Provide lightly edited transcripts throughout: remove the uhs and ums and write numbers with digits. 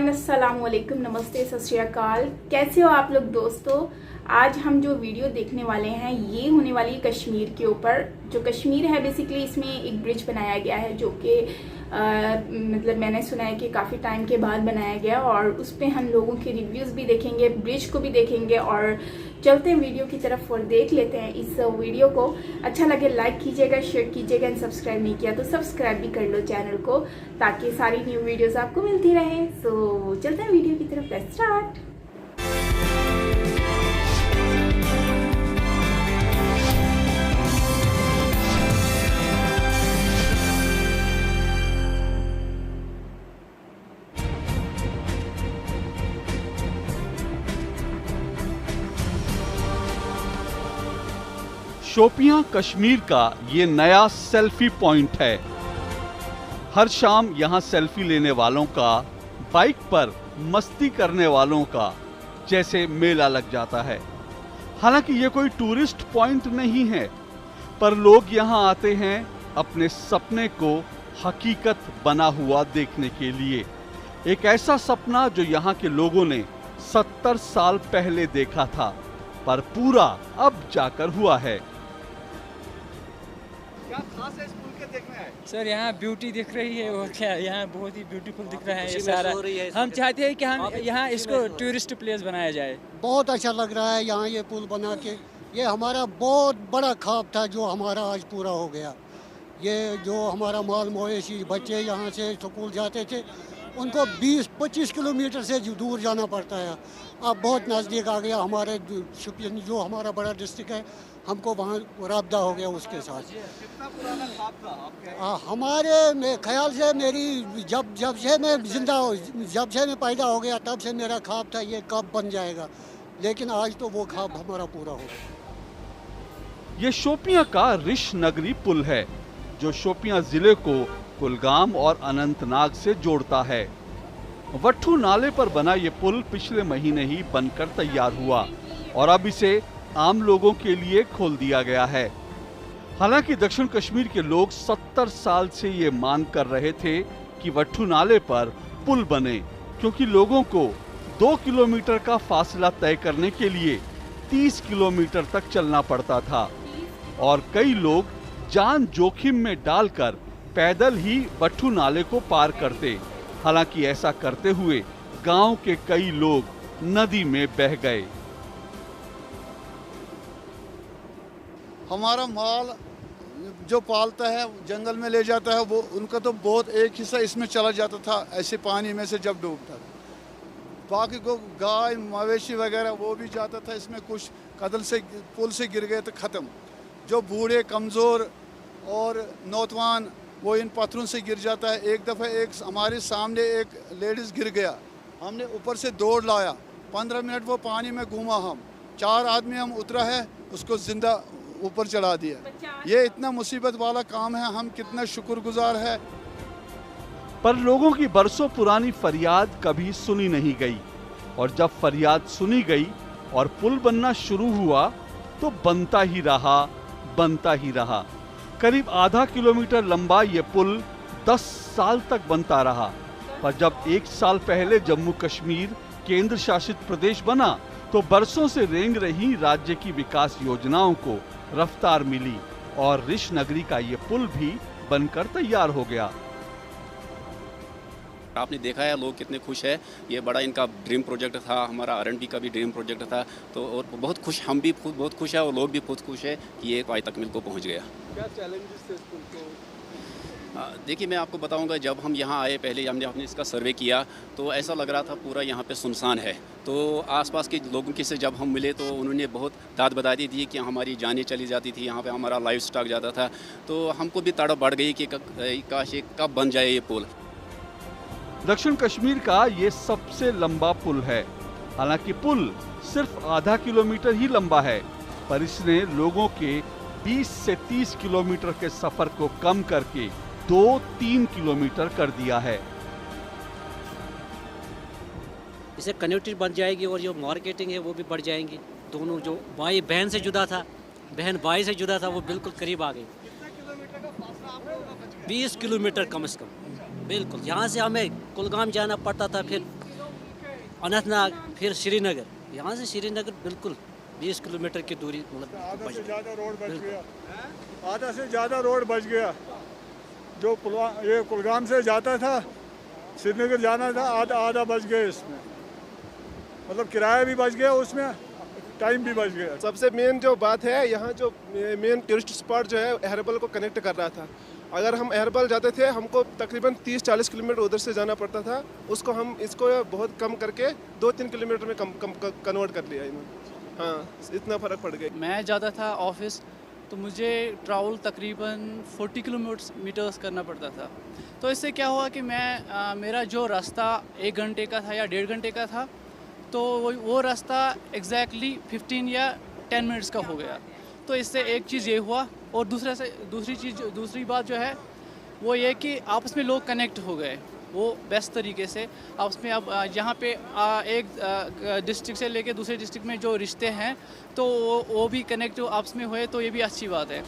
Everyone, अस्सलाम वालेकुम, नमस्ते, सत श्री अकाल। कैसे हो आप लोग दोस्तों। आज हम जो वीडियो देखने वाले हैं ये होने वाली कश्मीर के ऊपर। जो कश्मीर है बेसिकली इसमें एक ब्रिज बनाया गया है जो कि मतलब मैंने सुना है कि काफ़ी टाइम के बाद बनाया गया, और उस पर हम लोगों के रिव्यूज़ भी देखेंगे, ब्रिज को भी देखेंगे और चलते हैं वीडियो की तरफ और देख लेते हैं इस वीडियो को। अच्छा लगे लाइक कीजिएगा, शेयर कीजिएगा, एंड सब्सक्राइब नहीं किया तो सब्सक्राइब भी कर लो चैनल को, ताकि सारी न्यू वीडियोस आपको मिलती रहे। सो चलते हैं वीडियो की तरफ, लेट्स स्टार्ट। शोपियां कश्मीर का ये नया सेल्फी पॉइंट है। हर शाम यहां सेल्फी लेने वालों का, बाइक पर मस्ती करने वालों का जैसे मेला लग जाता है। हालांकि ये कोई टूरिस्ट पॉइंट नहीं है, पर लोग यहां आते हैं अपने सपने को हकीकत बना हुआ देखने के लिए। एक ऐसा सपना जो यहां के लोगों ने 70 साल पहले देखा था, पर पूरा अब जाकर हुआ है। क्या खास है इस पुल के देखने आए? सर यहाँ ब्यूटी दिख रही है, और क्या यहाँ बहुत ही ब्यूटीफुल दिख रहा है ये सारा। हम चाहते हैं कि हम यहाँ इसको टूरिस्ट प्लेस बनाया जाए। बहुत अच्छा लग रहा है यहाँ ये पुल बना के। ये हमारा बहुत बड़ा ख्वाब था जो हमारा आज पूरा हो गया। ये जो हमारा माल मवेशी बच्चे यहाँ से स्कूल जाते थे उनको 20-25 किलोमीटर से दूर जाना पड़ता है, अब बहुत नज़दीक आ गया। हमारे शोपियां जो हमारा बड़ा डिस्ट्रिक्ट है, हमको वहाँ राब्ता हो गया उसके साथ। कितना पुराना ख्वाब था आपका? हमारे ख्याल से मेरी जब से मैं जब से मैं पैदा हो गया तब से मेरा ख्वाब था ये कब बन जाएगा, लेकिन आज तो वो ख्वाब हमारा पूरा हो गया। ये शोपियां का रिश नगरी पुल है जो शोपियां जिले को कुलगाम और अनंतनाग से जोड़ता है। वट्ठू नाले पर बना ये पुल पिछले महीने ही बनकर तैयार हुआ और अब इसे आम लोगों के लिए खोल दिया गया है। हालांकि दक्षिण कश्मीर के लोग 70 साल से ये मांग कर रहे थे कि वट्ठू नाले पर पुल बने, क्योंकि लोगों को 2 किलोमीटर का फासला तय करने के लिए 30 किलोमीटर तक चलना पड़ता था और कई लोग जान जोखिम में डालकर पैदल ही वट्ठू नाले को पार करते। हालांकि ऐसा करते हुए गांव के कई लोग नदी में बह गए। हमारा माल जो पालता है जंगल में ले जाता है, वो उनका तो बहुत एक हिस्सा इसमें चला जाता था ऐसे पानी में से जब डूबता। बाकी को गाय मवेशी वगैरह वो भी जाता था इसमें। कुछ कदल से पुल से गिर गए तो ख़त्म। जो बूढ़े कमज़ोर और नौजवान वो इन पत्थरों से गिर जाता है। एक दफ़ा एक हमारे सामने एक लेडीज़ गिर गया, हमने ऊपर से दौड़ लाया, 15 मिनट वो पानी में घूमा। हम 4 आदमी हम उतरा है, उसको जिंदा ऊपर चढ़ा दिया। ये इतना मुसीबत वाला काम है, हम कितना शुक्रगुजार है। पर लोगों की बरसों पुरानी फरियाद कभी सुनी नहीं गई, और जब फरियाद सुनी गई और पुल बनना शुरू हुआ तो बनता ही रहा। करीब आधा किलोमीटर लंबा ये पुल 10 साल तक बनता रहा, पर जब 1 साल पहले जम्मू कश्मीर केंद्र शासित प्रदेश बना तो बरसों से रेंग रही राज्य की विकास योजनाओं को रफ्तार मिली और रिश नगरी का ये पुल भी बनकर तैयार हो गया। आपने देखा है लोग कितने खुश है। ये बड़ा इनका ड्रीम प्रोजेक्ट था, हमारा R&D का भी ड्रीम प्रोजेक्ट था, तो और बहुत खुश, हम भी खुद बहुत खुश है और लोग भी खुद खुश है कि ये पाई तकमील को पहुंच गया। क्या चैलेंजेस थे इस पुल को? देखिए मैं आपको बताऊंगा, जब हम यहाँ आए पहले हमने इसका सर्वे किया तो ऐसा लग रहा था पूरा यहाँ पे सुनसान है। तो आसपास के लोगों के से जब हम मिले तो उन्होंने बहुत दाद बताती थी कि हमारी जानें चली जाती थी, यहाँ पे हमारा लाइफ स्टॉक जाता था। तो हमको भी तड़प बढ़ गई कि काश ये कब बन जाए ये पुल। दक्षिण कश्मीर का ये सबसे लंबा पुल है। हालांकि पुल सिर्फ आधा किलोमीटर ही लंबा है, पर इसने लोगों के 20 से 30 किलोमीटर के सफर को कम करके 2-3 किलोमीटर कर दिया है। इससे कनेक्टिविटी बन जाएगी और जो मार्केटिंग है वो भी बढ़ जाएंगी। दोनों जो भाई बहन से जुदा था, बहन भाई से जुदा था, वो बिल्कुल करीब आ गई। 20 किलोमीटर कम से कम, बिल्कुल। यहाँ से हमें कुलगाम जाना पड़ता था, फिर अनंतनाग, फिर श्रीनगर। यहाँ से श्रीनगर बिल्कुल 20 किलोमीटर की दूरी, मतलब आधा बच से ज़्यादा रोड बच बिल्कुल। गया, आधा से ज़्यादा रोड बच गया। जो ये कुलगाम से जाता था, श्रीनगर जाना था, आधा बच गया इसमें, मतलब किराया भी बच गया, उसमें टाइम भी बच गया। सबसे मेन जो बात है, यहाँ जो मेन टूरिस्ट स्पॉट जो है अहरबल को कनेक्ट कर रहा था। अगर हम अहरबल जाते थे, हमको तकरीबन 30-40 किलोमीटर उधर से जाना पड़ता था, उसको हम इसको बहुत कम करके 2-3 किलोमीटर में कन्वर्ट कर लिया इन्होंने। हाँ, इतना फ़र्क पड़ गया। मैं जाता था ऑफिस तो मुझे ट्रैवल तकरीबन 40 किलोमीटर्स करना पड़ता था। तो इससे क्या हुआ कि मेरा जो रास्ता 1 घंटे का था या 1.5 घंटे का था, तो वो रास्ता एग्जैक्टली 15 या 10 मिनट्स का हो गया। तो इससे एक चीज़ ये हुआ, और दूसरी बात जो है वो ये कि आपस में लोग कनेक्ट हो गए, वो बेस्ट तरीके से आपस में। अब यहाँ पे एक डिस्ट्रिक्ट से लेके दूसरे डिस्ट्रिक्ट में जो रिश्ते हैं, तो वो भी कनेक्ट आपस में हुए, तो ये भी अच्छी बात है।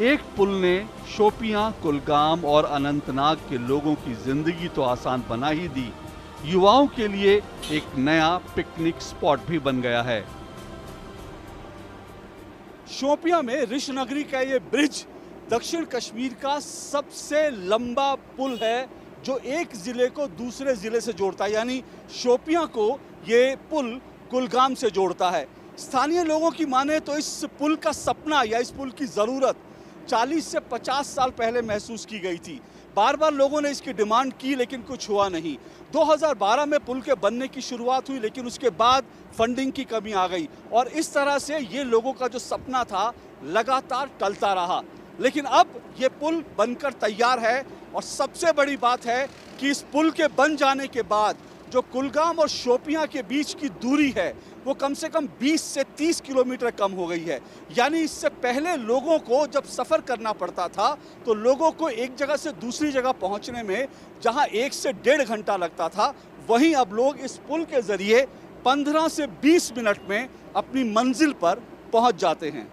एक पुल ने शोपियां, कुलगाम और अनंतनाग के लोगों की जिंदगी तो आसान बना ही दी, युवाओं के लिए एक नया पिकनिक स्पॉट भी बन गया है। शोपियां में ऋष नगरी का ये ब्रिज दक्षिण कश्मीर का सबसे लंबा पुल है, जो एक जिले को दूसरे जिले से जोड़ता है, यानी शोपियां को ये पुल कुलगाम से जोड़ता है। स्थानीय लोगों की माने तो इस पुल का सपना या इस पुल की ज़रूरत 40 से 50 साल पहले महसूस की गई थी। बार बार लोगों ने इसकी डिमांड की, लेकिन कुछ हुआ नहीं। 2012 में पुल के बनने की शुरुआत हुई, लेकिन उसके बाद फंडिंग की कमी आ गई, और इस तरह से ये लोगों का जो सपना था लगातार टलता रहा। लेकिन अब ये पुल बनकर तैयार है, और सबसे बड़ी बात है कि इस पुल के बन जाने के बाद जो कुलगाम और शोपियां के बीच की दूरी है, वो कम से कम 20 से 30 किलोमीटर कम हो गई है। यानी इससे पहले लोगों को जब सफ़र करना पड़ता था, तो लोगों को एक जगह से दूसरी जगह पहुंचने में जहां 1 से 1.5 घंटा लगता था, वहीं अब लोग इस पुल के ज़रिए 15 से 20 मिनट में अपनी मंजिल पर पहुंच जाते हैं।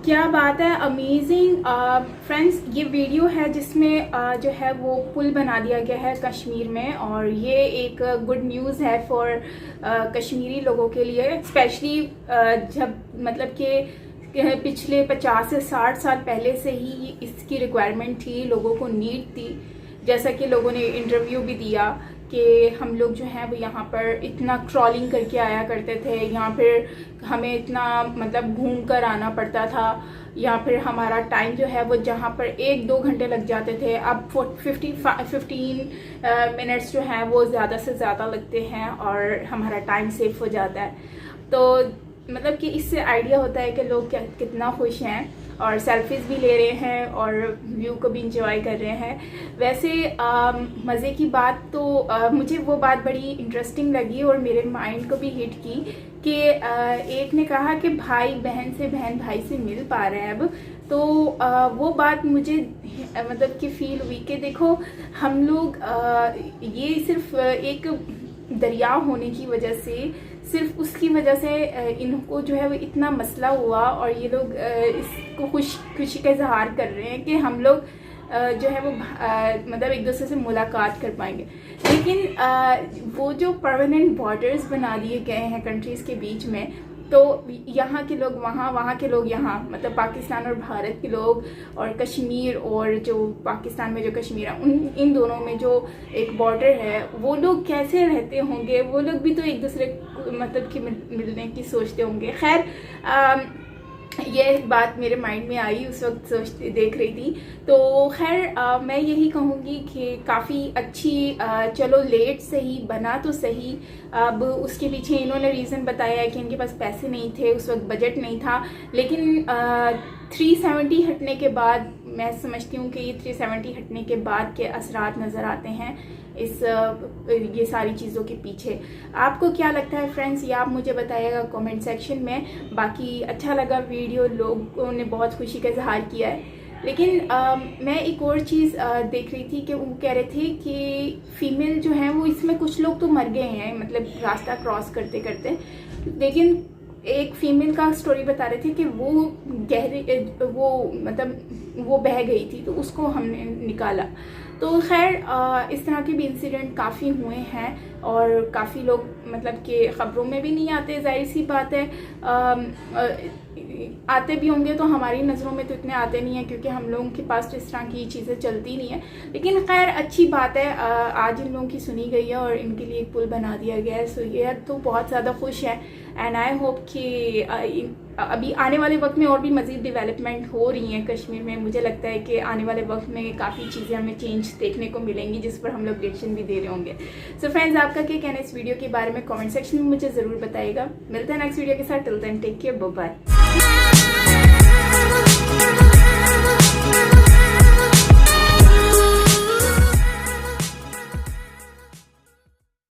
क्या बात है, अमेजिंग फ्रेंड्स। ये वीडियो है जिसमें जो है वो पुल बना दिया गया है कश्मीर में, और ये एक गुड न्यूज़ है फॉर कश्मीरी लोगों के लिए, स्पेशली जब मतलब कि पिछले 50 से 60 साल पहले से ही इसकी रिक्वायरमेंट थी, लोगों को नीड थी। जैसा कि लोगों ने इंटरव्यू भी दिया कि हम लोग जो हैं वो यहाँ पर इतना क्रॉलिंग करके आया करते थे, यहाँ पर हमें इतना मतलब घूम कर आना पड़ता था, या फिर हमारा टाइम जो है वो जहाँ पर 1-2 घंटे लग जाते थे, अब 15 मिनट्स जो हैं वो ज़्यादा से ज़्यादा लगते हैं, और हमारा टाइम सेव हो जाता है। तो मतलब कि इससे आइडिया होता है कि लोग कितना खुश हैं, और सेल्फीज़ भी ले रहे हैं और व्यू को भी इंजॉय कर रहे हैं। वैसे मज़े की बात तो मुझे वो बात बड़ी इंटरेस्टिंग लगी और मेरे माइंड को भी हिट की कि एक ने कहा कि भाई बहन से, बहन भाई से मिल पा रहे हैं अब। तो वो बात मुझे मतलब कि फील हुई कि देखो हम लोग ये सिर्फ एक दरिया होने की वजह से, सिर्फ उसकी वजह से इनको जो है वो इतना मसला हुआ, और ये लोग इसको खुशी का इजहार कर रहे हैं कि हम लोग जो है वो मतलब एक दूसरे से मुलाकात कर पाएंगे। लेकिन वो जो परमानेंट बॉर्डर्स बना दिए गए हैं कंट्रीज़ के बीच में, तो यहाँ के लोग वहाँ, वहाँ के लोग यहाँ, मतलब पाकिस्तान और भारत के लोग, और कश्मीर और जो पाकिस्तान में जो कश्मीर है, इन दोनों में जो एक बॉर्डर है, वो लोग कैसे रहते होंगे? वो लोग भी तो एक दूसरे मतलब कि मिलने की सोचते होंगे। खैर ये बात मेरे माइंड में आई, उस वक्त देख रही थी। तो खैर मैं यही कहूँगी कि काफ़ी अच्छी, चलो लेट सही, बना तो सही। अब उसके पीछे इन्होंने रीज़न बताया है कि इनके पास पैसे नहीं थे, उस वक्त बजट नहीं था। लेकिन 370 हटने के बाद मैं समझती हूँ कि ये 370 हटने के बाद के असरात नज़र आते हैं ये सारी चीज़ों के पीछे। आपको क्या लगता है फ्रेंड्स, ये आप मुझे बताइएगा कमेंट सेक्शन में। बाकी अच्छा लगा वीडियो, लोगों ने बहुत खुशी का इजहार किया है। लेकिन मैं एक और चीज़ देख रही थी कि वो कह रहे थे कि फ़ीमेल जो हैं वो इसमें कुछ लोग तो मर गए हैं, मतलब रास्ता क्रॉस करते करते। लेकिन एक फीमेल का स्टोरी बता रहे थे कि वो वो बह गई थी, तो उसको हमने निकाला। तो खैर इस तरह के भी इंसिडेंट काफ़ी हुए हैं और काफ़ी लोग मतलब कि ख़बरों में भी नहीं आते, जाहिर सी बात है। आते भी होंगे तो हमारी नज़रों में तो इतने आते नहीं हैं, क्योंकि हम लोगों के पास तो इस तरह की चीज़ें चलती नहीं है। लेकिन खैर अच्छी बात है, आज इन लोगों की सुनी गई है और इनके लिए एक पुल बना दिया गया है। सो ये तो बहुत ज़्यादा खुश है एंड आई होप कि अभी आने वाले वक्त में और भी मज़ीद डेवलपमेंट हो रही हैं कश्मीर में। मुझे लगता है कि आने वाले वक्त में काफ़ी चीज़ें हमें चेंज देखने को मिलेंगी, जिस पर हम लोग रिएक्शन भी दे रहे होंगे। सो फ्रेंड्स, आपका क्या कहना है इस वीडियो के बारे में कमेंट सेक्शन में मुझे ज़रूर बताइएगा। मिलते हैं नेक्स्ट वीडियो के साथ। Till then take care, bye bye.